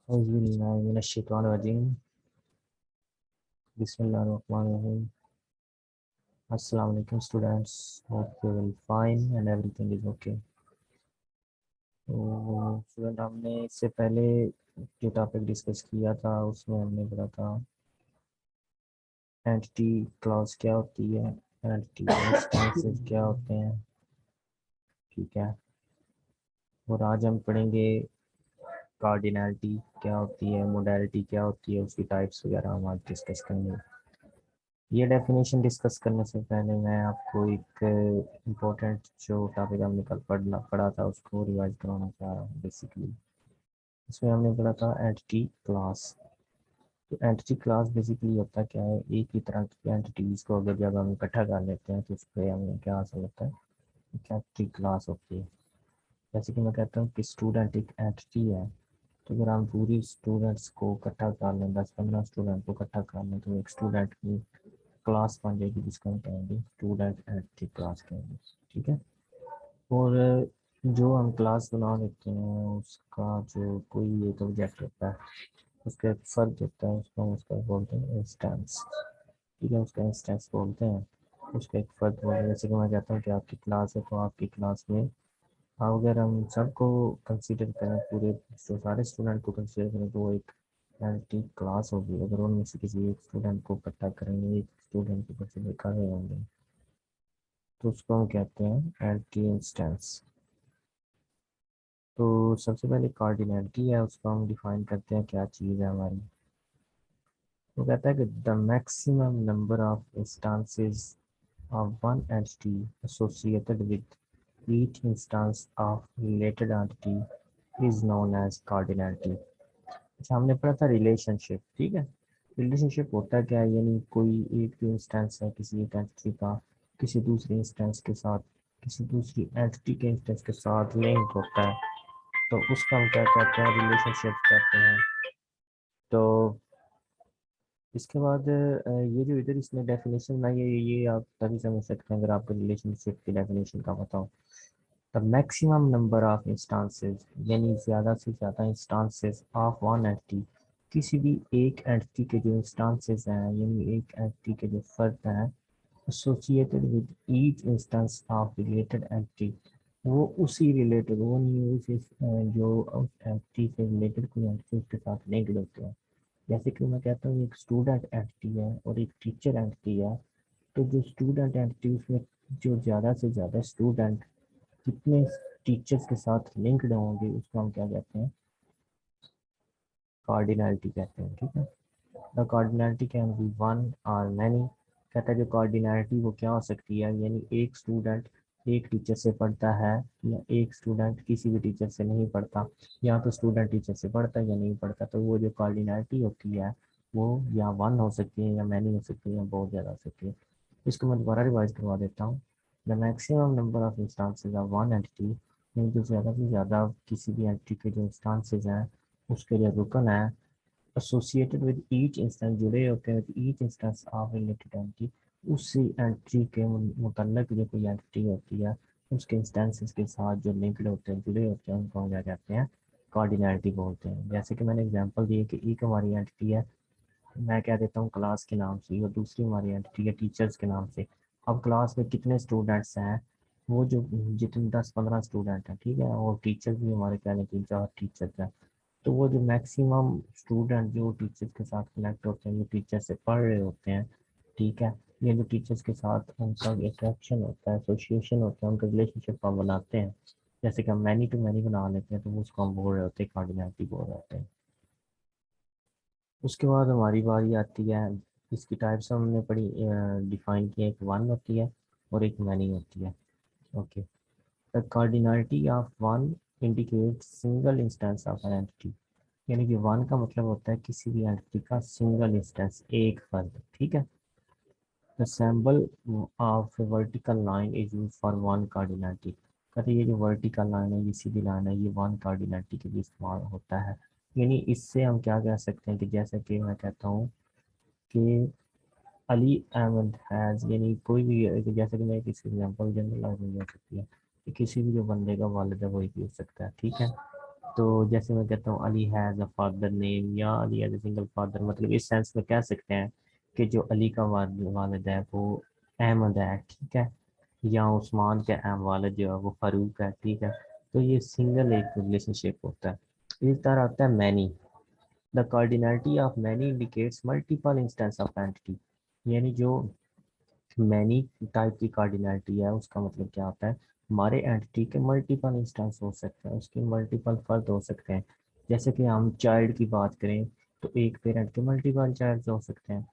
औज़ुबिल्लाहिमिनश्शैतानिर्रजीम। बिस्मिल्लाहिर्रहमानिर्रहीम। अस्सलाम वालेकुम students, hope you will fine and everything is okay. तो स्टूडेंट, हमने इससे पहले जो टॉपिक डिस्कस किया था उसमें हमने पढ़ा था एंटिटी क्लॉज क्या होती है, एंटिटी इंस्टेंसेस क्या होते हैं, ठीक है। और आज हम पढ़ेंगे कार्डिनैलिटी क्या होती है, मोडालिटी क्या होती है, उसकी टाइप्स वगैरह हम आज डिस्कस करेंगे। ये डेफिनेशन डिस्कस करने से पहले मैं आपको एक इम्पोर्टेंट जो टॉपिक हमने कल पढ़ा था उसको रिवाइज कराना चाह रहा हूँ। बेसिकली इसमें हमने पढ़ा था एंटिटी क्लास। तो एंटिटी क्लास बेसिकली होता क्या है, एक ही तरह की एंटिटीज को अगर जब हम इकट्ठा कर लेते हैं तो उस पर हमें क्या हासिल होता है, एक एंटिटी क्लास होती है। जैसे कि मैं कहता हूँ कि स्टूडेंट एक एंटिटी है, तो अगर हम पूरी स्टूडेंट्स को इकट्ठा कर लें, 10-15 स्टूडेंट को इकट्ठा कर लें, तो एक स्टूडेंट की क्लास बन जाएगी जिसको हम कहेंगे स्टूडेंट एंटिटी क्लास कहेंगे, ठीक है। और जो हम क्लास बना लेते हैं उसका जो कोई एक ऑब्जेक्ट होता है, उसका एक फर्द होता है, उसको हम उसका बोलते हैं इंस्टेंस, ठीक है। उसका इंस्टेंस बोलते हैं, उसका एक फर्द बोलते हैं। जैसे कि मैं कहता हूँ कि आपकी क्लास है, तो आपकी क्लास में अगर हम सबको कंसीडर करें, पूरे जो सारे स्टूडेंट को कंसीडर करें, तो वो एक एंटिटी क्लास होगी। अगर उनमें से किसी एक स्टूडेंट को इकट्ठा करेंगे, एक स्टूडेंट को कंसीडर कर रहे होंगे, तो उसको हम कहते हैं एंटिटी इंस्टेंस। तो सबसे पहले कार्डिनैलिटी है, उसको हम डिफाइन करते हैं क्या चीज़ है हमारी। वो कहता है कि the maximum number of instances of one entity associated with each instance of related entity is known as cardinality. अच्छा, हमने पढ़ा था रिलेशनशिप, ठीक है। रिलेशनशिप होता है क्या है, यानी कोई एक जो इंस्टेंस है किसी एक एंटिटी का किसी दूसरी इंस्टेंस के साथ, किसी दूसरी एंटिटी के इंस्टेंस के साथ लिंक होता है, तो उसका हम क्या कहते हैं, रिलेशनशिप कहते हैं। तो इसके बाद ये जो इधर इसमें डेफिनेशन ना, ये आप तभी समझ सकते हैं अगर आपको रिलेशनशिप की डेफिनेशन का पता हो। The maximum number of instances, यानी ज़्यादा से ज़्यादा इंस्टांसेस ऑफ वन एंटिटी, किसी भी एक एंटिटी के जो इंस्टांसेस हैं, यानी एक एंटिटी के जो फर्द हैं, associated with each instance of related entity, वो उसी रिलेटेड, वो नहीं उसी जो एंटिटी से रिलेटेड कोई एंटिटी उसके साथ लिंक्ड होते हैं। जैसे कि मैं कहता हूँ एक स्टूडेंट एंटिटी है और एक टीचर एंटिटी है, तो जो स्टूडेंट एंटिटी उसमें जो ज़्यादा से ज़्यादा स्टूडेंट कितने टीचर्स के साथ लिंक्ड होंगे उसको हम क्या कहते हैं, कार्डिनैलिटी कहते हैं, ठीक है। The cardinality can be one और मैनी। कहता है जो कार्डिनैलिटी वो क्या हो सकती है, यानी एक स्टूडेंट एक टीचर से पढ़ता है, या एक स्टूडेंट किसी भी टीचर से नहीं पढ़ता, या तो स्टूडेंट टीचर से पढ़ता है या नहीं पढ़ता। तो वो जो कार्डिनैलिटी होती है वो या वन हो सकती है, या मैनी हो सकती है, या बहुत ज़्यादा हो सकती है। इसको मैं दोबारा रिवाइज करवा देता हूँ। The maximum number of instances of one entity, यानी जो ज़्यादा से ज़्यादा किसी भी एंटिटी के जो इंस्टांसेस हैं, उसके जो रुकन है, एसोसिएटेड विद ईच इंस्टेंस, जुड़े होते हैं with each instance of related entity, उसी एंटिटी के मुतल्लिक जो कोई एंटिटी होती है उसके इंस्टेंसेस के साथ जो लिंक्ड होते हैं, जुड़े होते हैं, उनको हम क्या कहते हैं, कार्डिनैलिटी बोलते हैं। जैसे कि मैंने एग्जांपल दिए कि एक हमारी एंटिटी है, मैं कह देता हूँ क्लास के नाम से, और दूसरी हमारी एंटिटी है टीचर्स के नाम से। अब क्लास में कितने स्टूडेंट्स हैं, वो जो जितने 10-15 स्टूडेंट हैं, ठीक है, और टीचर्स भी हमारे कहने की 4 टीचर्स हैं। तो वो जो मैक्सिमम स्टूडेंट जो टीचर्स के साथ कनेक्ट होते हैं, जो टीचर से पढ़ रहे होते हैं, ठीक है, ये जो टीचर्स के साथ उनका अट्रैक्शन होता है, एसोसिएशन होता है, उनका रिलेशनशिप हम बनाते हैं, जैसे कि हम मैनी टू मैनी बना लेते हैं, तो वो उसको हम बोल रहे होते हैं, कार्डिनैलिटी बोल रहे होते हैं। उसके बाद हमारी बारी आती है, इसकी टाइप्स हमने पढ़ी डिफाइन की है, एक वन होती है और एक मैनी होती है, okay. The cardinality of one indicate single instance of an entity, यानी कि वन का मतलब होता है किसी भी एंटिटी का सिंगल इंस्टेंस, एक फर्द, ठीक है। The symbol of vertical line is use for one cardinality. कहते हैं ये जो वर्टिकल लाइन है, ये सीधी लाइन है, ये वन कार्डिनैलिटी के लिए इस्तेमाल होता है। यानी इससे हम क्या कह सकते हैं कि जैसे कि मैं कहता हूँ कि अली अहमद हैज़, यानी कोई भी, जैसे कि मैं किसी एग्जाम्पल जनरलाइज नहीं हो सकती है कि किसी भी जो बंदे का वालिद है वही पूछ सकता है, ठीक है। तो जैसे मैं कहता हूँ Ali has a father name, या Ali has a single father, मतलब इस सेंस में कह सकते हैं कि जो अली का वालिद है वो अहमद है, ठीक है, या उस्मान का वालिद जो है वो फारूक है, ठीक है। तो ये सिंगल एक रिलेशनशिप होता है। इस तरह आता है many. The cardinality of many indicates multiple instance of entity. यानी जो मैनी टाइप की कार्डिनलिटी है उसका मतलब क्या होता है, हमारे एंटिटी के मल्टीपल इंस्टेंस हो सकते हैं, उसके मल्टीपल फर्द हो सकते हैं। जैसे कि हम चाइल्ड की बात करें तो एक पेरेंट के मल्टीपल चाइल्ड हो सकते हैं।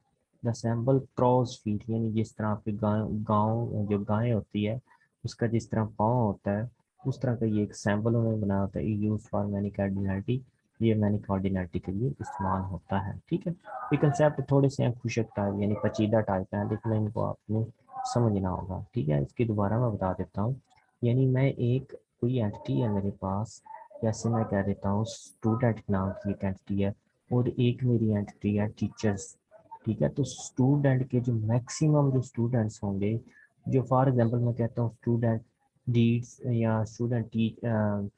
द सैम्बल क्रॉस फीट, यानी जिस तरह आपके गाँव गाँव जो गाय होती है उसका जिस तरह पाँव होता है उस तरह का ये एक सैम्बल उन्होंने बनाया होता है, यूज फॉर मैनी कार्डिनलिटी। ये मैनी कार्डिनलिटी के लिए इस्तेमाल होता है, ठीक है। ये कंसेप्ट थोड़े से हैं खुशक टाइप यानी पचीदा टाइप है, लेकिन इनको आपने समझना होगा, ठीक है। इसकी दोबारा मैं बता देता हूँ। यानी मैं एक कोई एंटिटी है मेरे पास, जैसे मैं कह देता हूँ स्टूडेंट नाम की एक एंटिटी है, और एक मेरी एंटिटी है टीचर्स, ठीक है। तो स्टूडेंट के जो मैक्सिमम जो स्टूडेंट्स होंगे, जो फॉर एग्जांपल मैं कहता हूँ स्टूडेंट रीड्स या student teach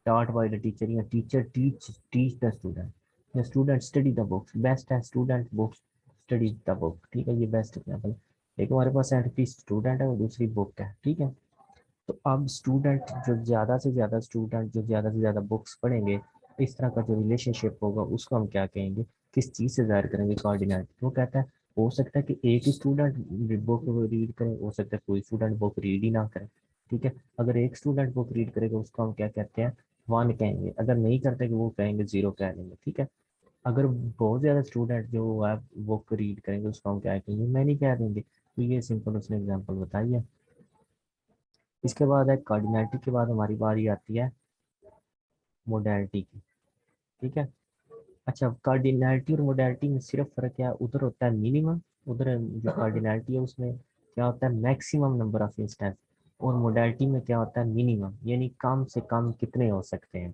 taught by the teacher या टीचर टीच द स्टूडेंट या student study the books, best है student books study the book, ठीक है। ये बेस्ट एग्जाम्पल। एक हमारे पास एंटिटी स्टूडेंट है और दूसरी बुक है, ठीक है। तो अब स्टूडेंट जो ज़्यादा से ज़्यादा स्टूडेंट जो ज़्यादा से ज़्यादा बुक्स पढ़ेंगे, इस तरह का जो रिलेशनशिप होगा उसको हम क्या कहेंगे, किस चीज़ से ज़ाहिर करेंगे, कोऑर्डिनेट। वो कहता है हो सकता है कि एक ही स्टूडेंट बुक रीड करे, हो सकता है कोई स्टूडेंट बुक रीड ही ना करे, ठीक है। अगर एक स्टूडेंट बुक रीड करेगा उसको हम क्या कहते हैं, वन कहेंगे। अगर नहीं करते कि वो कहेंगे जीरो कह देंगे, ठीक है। अगर बहुत ज़्यादा स्टूडेंट जो है बुक रीड करेंगे उसको हम क्या कहेंगे, मैं नहीं कह देंगे। तो ये सिंपल उसने एग्जाम्पल बताई है। इसके बाद है कार्डिनलिटी के बाद हमारी बारी आती है मोडैलिटी की, ठीक है। अच्छा, कार्डिनलिटी और मोडैलिटी में सिर्फ फर्क क्या है, उधर होता है मिनिमम, उधर जो कार्डिनलिटी है उसमें क्या होता है मैक्सिमम नंबर ऑफ इंस्टेंस, और मोडैलिटी में क्या होता है मिनिमम, यानी कम से कम कितने हो सकते हैं।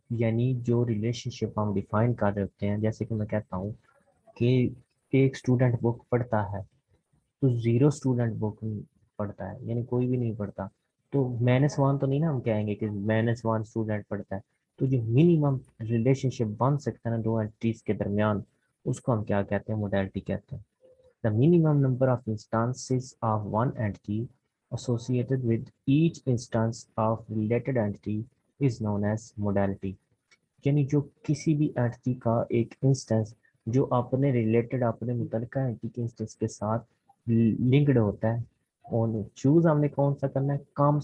यानी जो रिलेशनशिप हम डिफाइन कर रहे होते हैं, जैसे कि मैं कहता हूँ कि एक स्टूडेंट बुक पढ़ता है तो जीरो स्टूडेंट बुक पढ़ता है, यानी कोई भी नहीं पढ़ता। तो माइनस वन तो नहीं ना हम कहेंगे कि माइनस वन स्टूडेंट पढ़ता है। तो जो मिनिमम रिलेशनशिप बन सकता है ना दो एंटिटीज के दरमियान, उसको हम क्या कहते हैं, मोडालिटी कहते हैं। The minimum number of instances of one entity associated with each instance of related entity is known as modality। यानी जो किसी भी एंटिटी का एक इंस्टेंस जो अपने रिलेटेड अपने मुतलका एंटिटी के इंस्टेंस के साथ लिंक्ड होता है, और चूज हमने कौन सा करना है, काम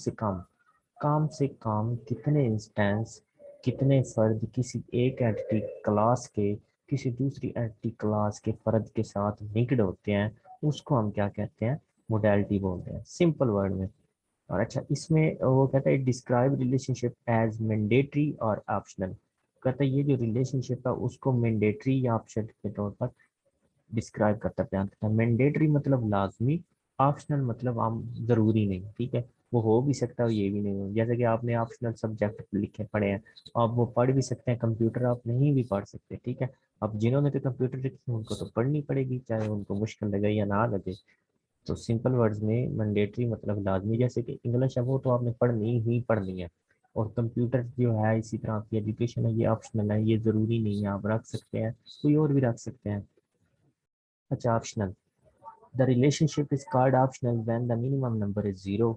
से कम कितने इंस्टेंस, कितने फर्द किसी एक एंटिटी क्लास के किसी दूसरी एंटिटी क्लास के फर्द के साथ लिंक्ड होते हैं, उसको हम क्या कहते हैं, मोडालिटी बोलते हैं सिंपल वर्ड में। और अच्छा, इसमें वो कहता है डिस्क्राइब रिलेशनशिप एज मैंडेटरी और ऑप्शनल। कहता है ये जो रिलेशनशिप है उसको मैंडेटरी या ऑप्शन के तौर पर डिस्क्राइब करता है, बयान करता है। मैंडेटरी मतलब लाजमी, ऑप्शनल मतलब हम जरूरी नहीं, ठीक है। वो हो भी सकता है ये भी नहीं हो, जैसे कि आपने ऑप्शनल सब्जेक्ट लिखे पढ़े हैं, आप वो पढ़ भी सकते हैं, कंप्यूटर आप नहीं भी पढ़ सकते, ठीक है। अब जिन्होंने तो कंप्यूटर रखी उनको तो पढ़नी पड़ेगी, चाहे उनको मुश्किल लगे या ना लगे। तो सिंपल वर्ड्स में मैंडेटरी मतलब लाजमी, जैसे कि इंग्लिश है वो तो आपने पढ़नी ही पढ़नी है, और कंप्यूटर जो है इसी तरह आपकी एजुकेशन है ये ऑप्शनल है, ये ज़रूरी नहीं है, आप रख सकते हैं, कोई और भी रख सकते हैं। अच्छा, optional. The relationship is called optional when the minimum number is zero.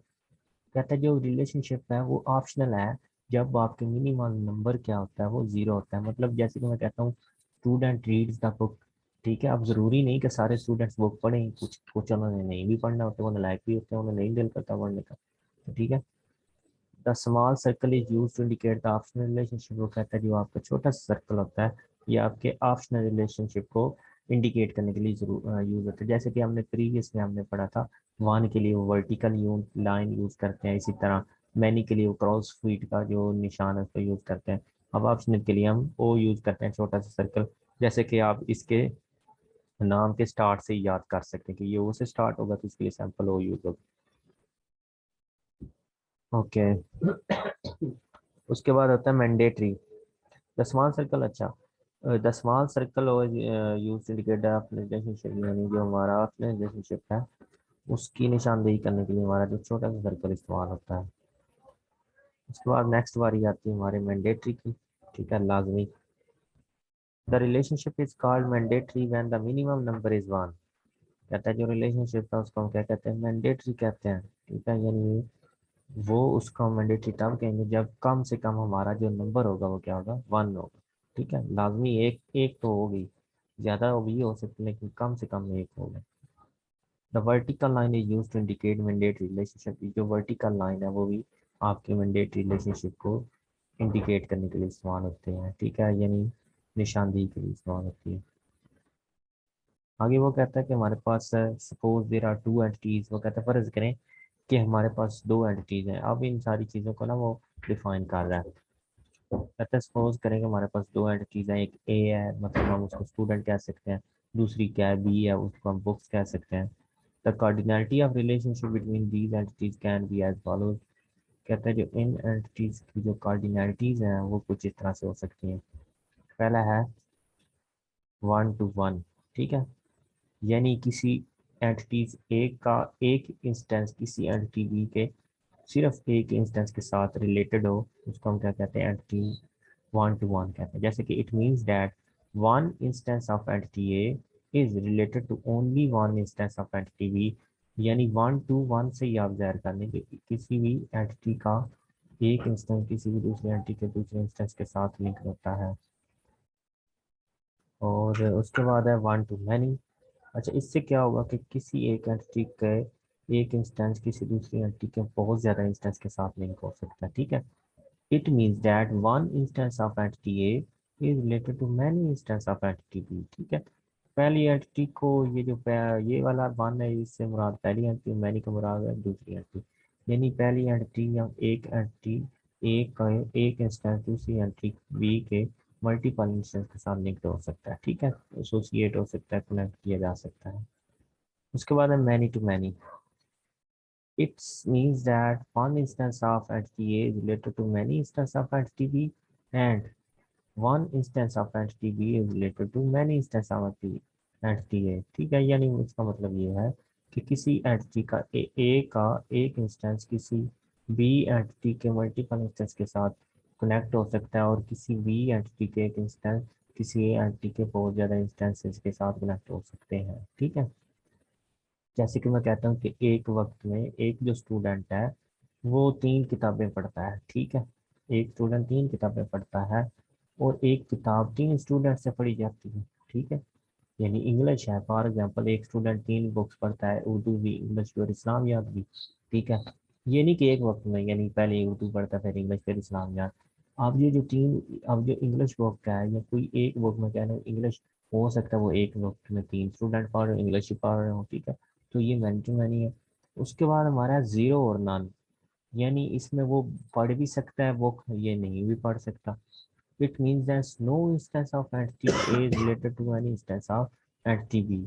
कहता है जो रिलेशनशिप है वो ऑप्शनल है जब आपके मिनिमम नंबर क्या होता है, वो जीरो होता है। मतलब जैसे कि मैं कहता हूँ स्टूडेंट रीड्स द बुक, ठीक है। अब जरूरी नहीं कि सारे स्टूडेंट्स बुक पढ़ें, कुछ उन्होंने नहीं भी पढ़ना होता, उन्हें लायक भी होते हैं, उन्हें नहीं दिल करता पढ़ने का, तो ठीक है। The small circle is use to indicate the optional relationship. वो कहता है जो आपका छोटा सा सर्कल होता है ये आपके ऑप्शनल रिलेशनशिप को इंडिकेट करने के लिए जरूर यूज होता है। जैसे कि हमने प्रीवियस में हमने पढ़ा था, वन के लिए वो वर्टिकल लाइन यूज करते हैं, इसी तरह मैनी के लिए वो क्रॉस फीट का जो निशान है उसको यूज करते हैं। अब ऑप्शनल के लिए हम ओ यूज करते हैं, छोटा सा सर्कल। जैसे कि आप इसके नाम के स्टार्ट से ही याद कर सकते हैं कि ये ओ से स्टार्ट होगा तो इसके लिए सैंपल ओ यूज होगा, ओके। उसके बाद होता है मैंडेटरी। द स्मॉल सर्कल, अच्छा, the small circle use to indicate अपने रिलेशनशिप, यानी जो हमारा अपने रिलेशनशिप है उसकी निशानदेही करने के लिए हमारा जो छोटा सा सर्कल इस्तेमाल होता है। उसके बाद नेक्स्ट बारी आती है हमारे मैंडेटरी की। ठीक है, लाजमी। The relationship is called mandatory when the minimum number is one. कहता है जो रिलेशनशिप है उसको हम क्या कहते हैं, मैंडेटरी कहते हैं। ठीक है, यानी वो उसको मैंडेटरी तब कहेंगे जब कम से कम हमारा जो नंबर होगा वो क्या होगा, वन होगा। ठीक है, लाजमी एक एक तो होगी, ज्यादा भी हो सकती है लेकिन कम से कम एक होगा। The vertical line is use to indicate mandatory relationship. जो वर्टिकल लाइन है वो भी आपके मैंडेटरी रिलेशनशिप को इंडिकेट करने के लिए इस्तेमाल होते हैं। ठीक है, यानी निशानदेही के लिए इस्तेमाल होती है। आगे वो कहता है कि हमारे पास suppose there are two entities. वो कहता है फर्ज करें कि हमारे पास दो एंटिटीज हैं। अब इन सारी चीज़ों को ना वो डिफाइन कर रहा है। कहते हैं सपोज करें कि हमारे पास दो एंटिटीज हैं, एक ए है, मतलब हम उसको स्टूडेंट कह सकते हैं। दूसरी क्या है, बी है, उसको हम बुक्स कह सकते हैं। The cardinality of relationship between these entities can be as follows. कहते हैं जो इन एंटिटीज की जो कार्डिनलिटीज हैं वो कुछ इस तरह से हो सकती हैं। पहला है वन टू वन। ठीक है, यानी किसी एंटिटीज ए का एक इंस्टेंस किसी एंटिटी बी के सिर्फ एक इंस्टेंस के साथ रिलेटेड हो, उसको हम क्या कहते हैं, एंटिटी वन टू वन कहते हैं। जैसे कि it means that one instance of entity A is related to only one instance of entity B. यानी वन टू वन से ही आप ज़ाहिर करने कि किसी भी एंटिटी का एक इंस्टेंस किसी भी दूसरे एंटिटी के दूसरे इंस्टेंस के साथ लिंक होता है। और उसके बाद है वन टू मैनी। अच्छा, इससे क्या होगा कि किसी एक एंटिटी के एक इंस्टेंस किसी दूसरी एंटिटी के बहुत ज़्यादा इंस्टेंस के साथ लिंक हो सकता है। ठीक है, it means that one instance of entity A is related to many instance of entity B। ठीक है, पहली एंटिटी को ये जो ये वाला वन है इससे मुराद पहली एंटिटी, मैनी का मुराद है दूसरी एंटिटी। यानी पहली एंटिटी या एक एंटिटी ए का एक इंस्टेंस दूसरी एंटिटी बी के मल्टीपल इंस्टेंस के साथ लिंक्ड हो सकता है। ठीक है, एसोसिएट हो सकता है, कनेक्ट किया जा सकता है। उसके बाद है many to many. It means that one instance of entity A is related to many instances of entity B, and one instance of entity B is related to many instances of entity A। ठीक है, यानी इसका मतलब ये है कि किसी entity का ए का एक इंस्टेंस किसी बी एंटिटी के मल्टीपल इंस्टेंस के साथ कनेक्ट हो सकता है, और किसी बी एंटिटी के एक इंस्टेंस किसी ए एंटिटी के बहुत ज़्यादा इंस्टेंसेस के साथ कनेक्ट हो सकते हैं। ठीक है, जैसे कि मैं कहता हूँ कि एक वक्त में एक जो स्टूडेंट है वो तीन किताबें पढ़ता है। ठीक है, एक स्टूडेंट तीन किताबें पढ़ता है और एक किताब तीन स्टूडेंट से पढ़ी जाती है। ठीक है, यानी इंग्लिश है फॉर एग्जांपल, एक स्टूडेंट तीन बुक्स पढ़ता है, उर्दू भी, इंग्लिश भी और इस्लामियात भी। ठीक है, ये नहीं कि एक वक्त में, यानी पहले उर्दू पढ़ता है फिर इंग्लिश फिर इस्लामियात। अब ये जो तीन, अब जो इंग्लिश बुक का है या कोई एक बुक में क्या है इंग्लिश, हो सकता है वो एक वक्त में तीन स्टूडेंट पढ़ रहे हो, इंग्लिश ही पढ़ रहे हो। ठीक है, तो ये मैनी टू मैनी है। उसके बाद हमारा जीरो और नन, यानी इसमें वो पढ़ भी सकता है बुक, ये नहीं भी पढ़ सकता। It means that no instance of entity A is related to any instance of entity B।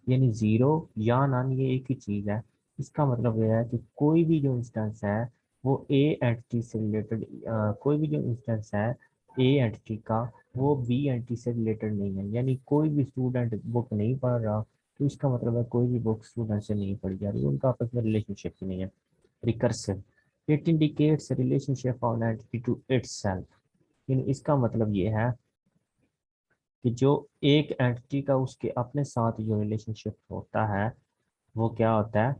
यानी जीरो या नन ये एक ही चीज है। इसका मतलब यह है कि कोई भी जो इंस्टेंस है वो ए एंटिटी से रिलेटेड, कोई भी जो इंस्टेंस है ए एंटिटी का वो बी एंटिटी से रिलेटेड नहीं है। यानी कोई भी स्टूडेंट बुक नहीं पढ़ रहा तो इसका मतलब है कोई भी बुक स्टूडेंट से नहीं पढ़ी जा रही, उनका आपस में रिलेशनशिप ही नहीं है। Recursive, it indicates relationship of entity to itself. लेकिन इसका मतलब ये है कि जो एक एंटिटी का उसके अपने साथ जो रिलेशनशिप होता है वो क्या होता है,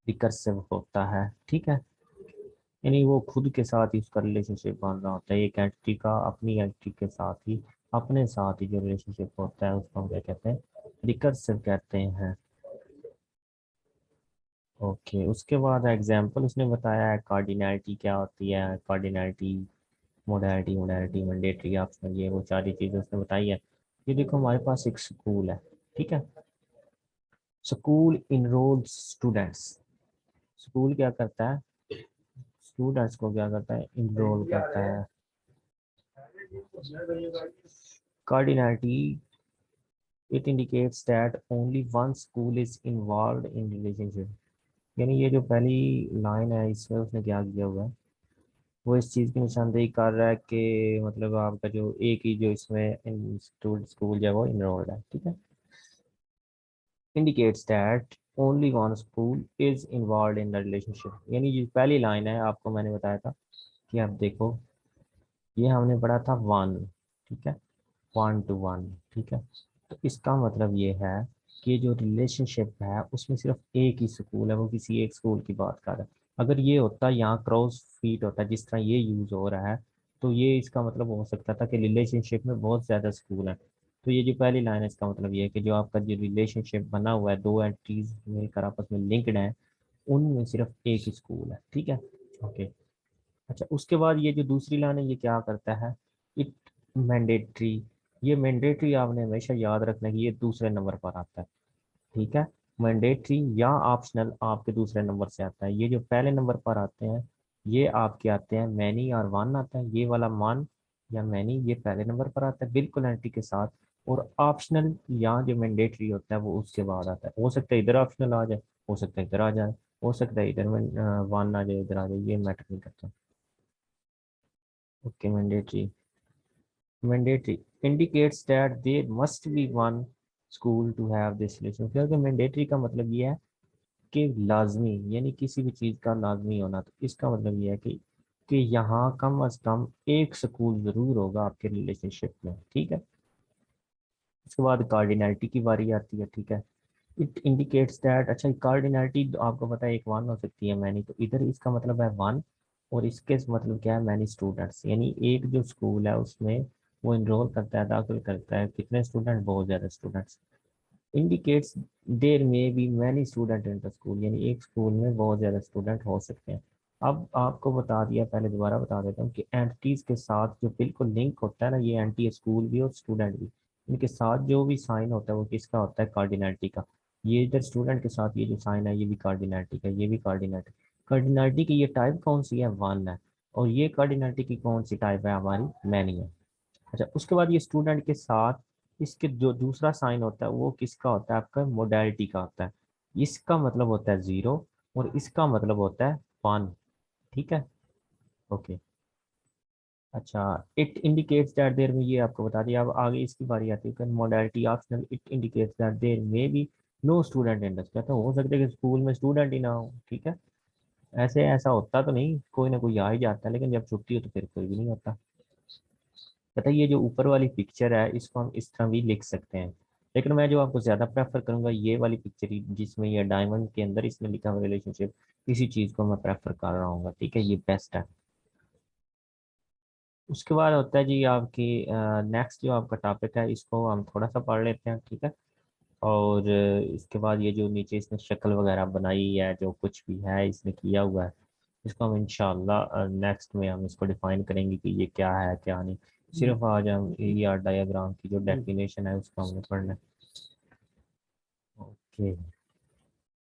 रिकर्सिव होता है। ठीक है, यानी वो खुद के साथ ही उसका रिलेशनशिप बन रहा होता है, एक एंटिटी का अपनी एंटिटी के साथ ही, अपने साथ ही जो रिलेशनशिप होता है उसको हम क्या कहते हैं, रिकर्सिव कहते हैं। ओके, उसके बाद एग्जाम्पल उसने बताया है, कार्डिनलिटी क्या होती है, cardinality, modality, modality, mandatory optional, ये वो सारी चीज़ें उसने बताई है। ये देखो हमारे पास एक स्कूल है। ठीक है, स्कूल इनरोल्स स्टूडेंट्स। स्कूल क्या करता है, स्टूडेंट्स को क्या करता है, इनरोल करता है। Cardinality, it indicates that only one school is involve in relationship. यानी ये जो पहली लाइन है इसमें उसने क्या किया हुआ है, वो इस चीज़ की निशानदेही कर रहा है कि मतलब आपका जो एक ही जो इसमें इंस्टीट्यूट स्कूल जो है वो इनरोल्ड है। ठीक है, indicates that only one school is involved in the relationship। यानी जो पहली लाइन है आपको मैंने बताया था कि आप देखो ये हमने पढ़ा था वन, ठीक है, वन टू वन, ठीक है। तो इसका मतलब ये है कि जो रिलेशनशिप है उसमें सिर्फ एक ही स्कूल है, वो किसी एक स्कूल की बात कर रहा है। अगर ये होता यहाँ क्रॉस फीट होता जिस तरह ये यूज हो रहा है, तो ये इसका मतलब हो सकता था कि रिलेशनशिप में बहुत ज्यादा स्कूल है। तो ये जो पहली लाइन है इसका मतलब ये है कि जो आपका जो रिलेशनशिप बना हुआ है, दो एंटिटीज मिलकर आपस में लिंक्ड है, उनमें सिर्फ एक ही स्कूल है, ठीक है। ओके। अच्छा, उसके बाद ये जो दूसरी लाइन है ये क्या करता है, इट मैंडेटरी। ये मैंडेटरी आपने हमेशा याद रखना है कि ये दूसरे नंबर पर आता है, ठीक है। मैंडेटरी या ऑप्शनल आपके दूसरे नंबर से आता है। ये जो पहले नंबर पर आते हैं ये आपके आते हैं मैनी और वन आता है, ये वाला मान या मैनी ये पहले नंबर पर आता है बिल्कुल एंटी के साथ। और ऑप्शनल या जो मैंडेटरी होता है वो उसके बाद आता है। हो सकता है इधर ऑप्शनल आ जाए, हो सकता है इधर आ जाए, हो सकता है इधर में वन आ जाए, इधर आ जाए, ये मैटर नहीं करता। Okay, mandatory. Mandatory indicates that there must be one school to have this relation। क्योंकि मैंडेटरी का मतलब ये है कि लाजमी, यानी किसी भी चीज़ का लाजमी होना। तो इसका मतलब ये है कि यहाँ कम अज कम एक स्कूल जरूर होगा आपके रिलेशनशिप में, ठीक है। उसके बाद कार्डिनैलिटी की बारी आती है, ठीक है। इट इंडिकेट्स दैट, अच्छा कार्डिनैलिटी आपको पता है एक वन हो सकती है मैनी, तो इधर इसका मतलब है वन, और इसके मतलब क्या है मैनी स्टूडेंट्स, यानी एक जो स्कूल है उसमें वो इनरोल करता है, दाखिल करता है कितने स्टूडेंट, बहुत ज़्यादा students. Indicates there may be many student in the school, यानी एक स्कूल में बहुत ज़्यादा स्टूडेंट हो सकते हैं। अब आपको बता दिया, पहले दोबारा बता देता हूँ कि एंटिटीज के साथ जो बिल्कुल लिंक होता है ना, ये एंटी स्कूल भी और स्टूडेंट भी, इनके साथ जो भी साइन होता है वो किसका होता है, कार्डिनैलिटी का। ये इधर स्टूडेंट के साथ ये जो साइन है ये भी कार्डिनैलिटी का, ये भी कार्डिनैलिटी। कार्डिनैलिटी की ये टाइप कौन सी है, वन है। और ये कार्डिनैलिटी की कौन सी टाइप है, हमारी मैनी है। अच्छा, उसके बाद ये स्टूडेंट के साथ इसके जो दूसरा साइन होता है वो किसका होता है, आपका मोडालिटी का होता है। इसका मतलब होता है जीरो और इसका मतलब होता है वन, ठीक है। ओके। अच्छा, इट इंडिकेट्स दैट देयर में, ये आपको बता दिया। अब आगे इसकी बारी आती है modality optional. It indicates that there may be no student in the, कहते हो सकता है कि स्कूल में स्टूडेंट ही ना हो, ठीक है। ऐसे ऐसा होता तो नहीं, कोई ना कोई आ ही जाता है, लेकिन जब छुट्टी हो तो फिर कोई भी नहीं होता। पता है ये जो ऊपर वाली पिक्चर है इसको हम इस तरह भी लिख सकते हैं, लेकिन मैं जो आपको ज्यादा प्रेफर करूंगा ये वाली पिक्चर ही, जिसमें ये डायमंड के अंदर इसमें लिखा हुआ रिलेशनशिप, इसी चीज को मैं प्रेफर कर रहा हूँ, ठीक है, ये बेस्ट है। उसके बाद होता है जी आपकी नेक्स्ट जो आपका टॉपिक है इसको हम थोड़ा सा पढ़ लेते हैं, ठीक है। और इसके बाद ये जो नीचे इसने शक्ल वगैरह बनाई है, जो कुछ भी है इसने किया हुआ है, इसको हम इंशाल्लाह नेक्स्ट में हम इसको डिफाइन करेंगे कि ये क्या है क्या नहीं। सिर्फ आज हम ई आर डायग्राम की जो डेफिनेशन है उसको हमने पढ़ना है। Okay.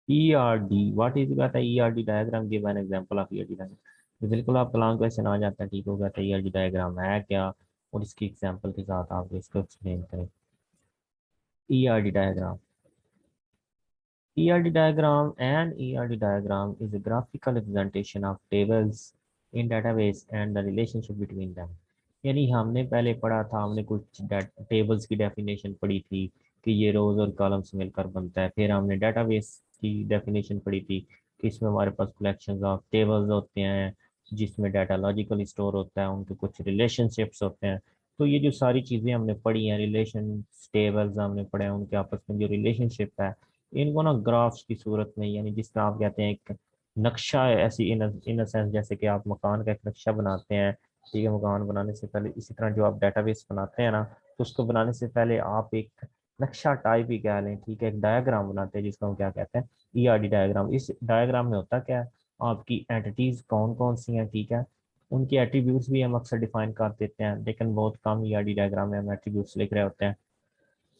E R D what is, कहता है E R D diagram, give an example of E R D diagram. तो बिल्कुल आप प्लान क्वेश्चन आ जाता है, ठीक होगा, तो ई आर डी डायग्राम है क्या, और इसकी एग्जांपल के साथ आप इसको एक्सप्लेन करें। E R D diagram, ERD diagram, and ERD diagram is a graphical representation of tables in database and the relationship between them। यानी हमने पहले पढ़ा था, हमने कुछ टेबल्स की डेफिनेशन पढ़ी थी कि ये रोज और कॉलम्स मिलकर बनता है। फिर हमने डेटाबेस की डेफिनेशन पढ़ी थी कि इसमें हमारे पास कलेक्शन ऑफ टेबल्स होते हैं जिसमें डाटा लॉजिकली स्टोर होता है, उनके कुछ रिलेशनशिप्स होते हैं। तो ये जो सारी चीज़ें हमने पढ़ी हैं, रिलेशन टेबल्स हमने पढ़े हैं, उनके आपस में जो रिलेशनशिप है, इनको ना ग्राफ्स की सूरत में, यानी जिस तरह आप कहते हैं एक नक्शा है, ऐसी इन सेंस जैसे कि आप मकान का एक नक्शा बनाते हैं, ठीक है। मकान बनाने से पहले इसी तरह जो आप डेटाबेस बनाते हैं ना, तो उसको बनाने से पहले आप एक नक्शा टाइप ही कह लें, ठीक है, एक डायग्राम बनाते हैं जिसको हम क्या कहते हैं, ईआरडी डायग्राम। इस डायग्राम में होता क्या है, आपकी एंटिटीज कौन कौन सी हैं, ठीक है, उनके एट्रीब्यूट्स भी हम अक्सर डिफाइन कर देते हैं, लेकिन बहुत कम ईआरडी डायग्राम में हम एट्रीब्यूट्स लिख रहे होते हैं,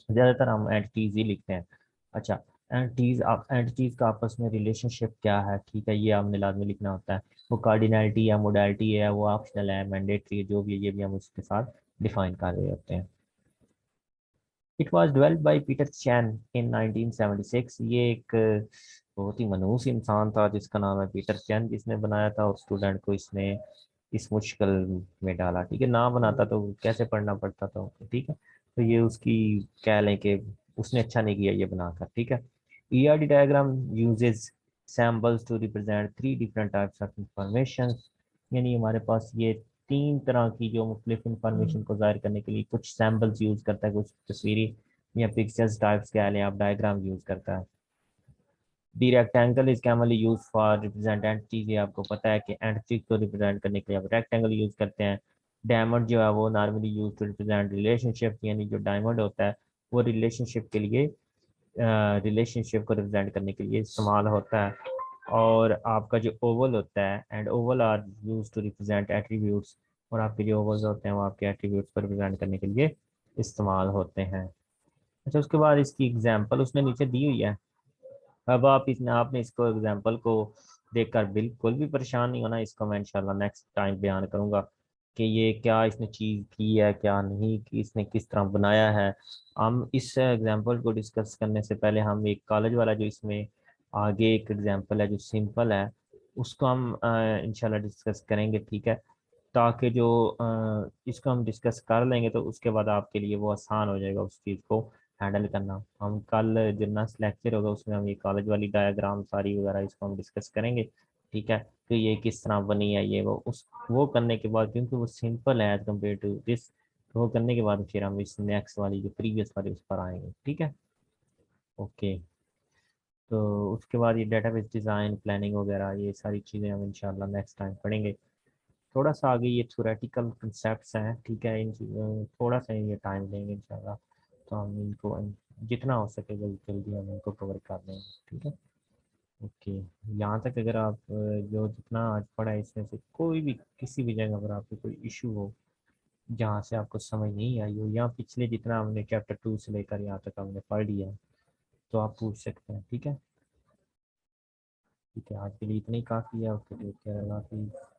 ज्यादातर हम एंटिटीज ही लिखते हैं। अच्छा, एंटिटीज, आप एंटिटीज का आपस में रिलेशनशिप क्या है, ठीक है, ये हमने लाजमी लिखना होता है। वो कार्डिनैलिटी या मोडालिटी है, वो ऑप्शनल है, मैंडेटरी है, जो भी है ये भी हम उसके साथ डिफाइन कर रहे होते हैं। It was developed by Peter Chen in 1976। ये एक बहुत ही मनहूस इंसान था जिसका नाम है पीटर चैन, जिसने बनाया था और स्टूडेंट को इसने इस मुश्किल में डाला, ठीक है। ना बनाता तो कैसे पढ़ना पड़ता था उनको, ठीक है। तो ये उसकी, कह लें कि उसने अच्छा नहीं किया ये बनाकर, ठीक है। ERD diagram uses symbols to represent three different types of information. यानी हमारे पास ये तीन तरह की जो मुख्तलिफ इंफॉर्मेशन को जाहिर करने के लिए कुछ सैम्पल्स यूज़ करता है, कुछ तस्वीरी या पिक्चर्स टाइप्स कह लें आप, डायग्राम यूज़ करता है। The rectangle is commonly use for represent entities, ये आपको पता है कि एंटिटीज को रिप्रेजेंट करने के लिए आप रेक्टेंगल यूज करते हैं। डायमंड जो है वो normally use to represent relationship, यानी जो डायमंड होता है वो रिलेशनशिप के लिए, रिलेशनशिप को रिप्रेजेंट करने के लिए इस्तेमाल होता है। और आपका जो ओवल होता है, and oval are use to represent attributes, और आपके जो ओवल्स होते हैं वो आपके एट्रीब्यूट्स को रिप्रेजेंट करने के लिए इस्तेमाल होते हैं। अच्छा, उसके बाद इसकी एग्जांपल उसने नीचे दी हुई है। अब आप इसने आपने इसको एग्जांपल को देखकर बिल्कुल भी परेशान नहीं होना, इसको मैं इंशाल्लाह नेक्स्ट टाइम बयान करूंगा कि ये क्या इसने चीज़ की है क्या नहीं, कि इसने किस तरह बनाया है। हम इस एग्जांपल को डिस्कस करने से पहले हम एक कॉलेज वाला जो इसमें आगे एक एग्जांपल है जो सिंपल है, उसको हम इंशाल्लाह डिस्कस करेंगे, ठीक है। ताकि जो इसको हम डिस्कस कर लेंगे तो उसके बाद आपके लिए वो आसान हो जाएगा उस चीज़ को हैंडल करना। हम कल जो नेक्स्ट लेक्चर होगा उसमें हम ये कॉलेज वाली डायग्राम सारी वगैरह इसको हम डिस्कस करेंगे, ठीक है। तो ये किस तरह बनी है ये वो करने के बाद, क्योंकि वो सिंपल है एज कम्पेयर टू दिस, तो वो करने के बाद फिर हम इस नेक्स्ट वाली जो प्रीवियस वाली उस पर आएंगे, ठीक है। ओके, तो उसके बाद ये डेटाबेस डिज़ाइन प्लानिंग वगैरह ये सारी चीज़ें हम इंशाल्लाह नेक्स्ट टाइम पढ़ेंगे। थोड़ा सा आगे ये थ्योरेटिकल कंसेप्ट्स हैं, ठीक है, इन चीज़ों थोड़ा सा ये टाइम लेंगे इंशाल्लाह, तो हम इनको जितना हो सके जल्दी जल्दी हम इनको कवर कर लेंगे, ठीक है। ओके, यहाँ तक अगर आप जो जितना आज पढ़ा है इसमें से कोई भी किसी भी जगह पर आपको कोई इशू हो जहाँ से आपको समझ नहीं आई हो, या पिछले जितना हमने चैप्टर 2 से लेकर यहाँ तक हमने पढ़ लिया है, तो आप पूछ सकते हैं, ठीक है। ठीक है, आज के लिए इतना ही काफ़ी है। ओके, टेक केयर, अल्लाह हाफिज़।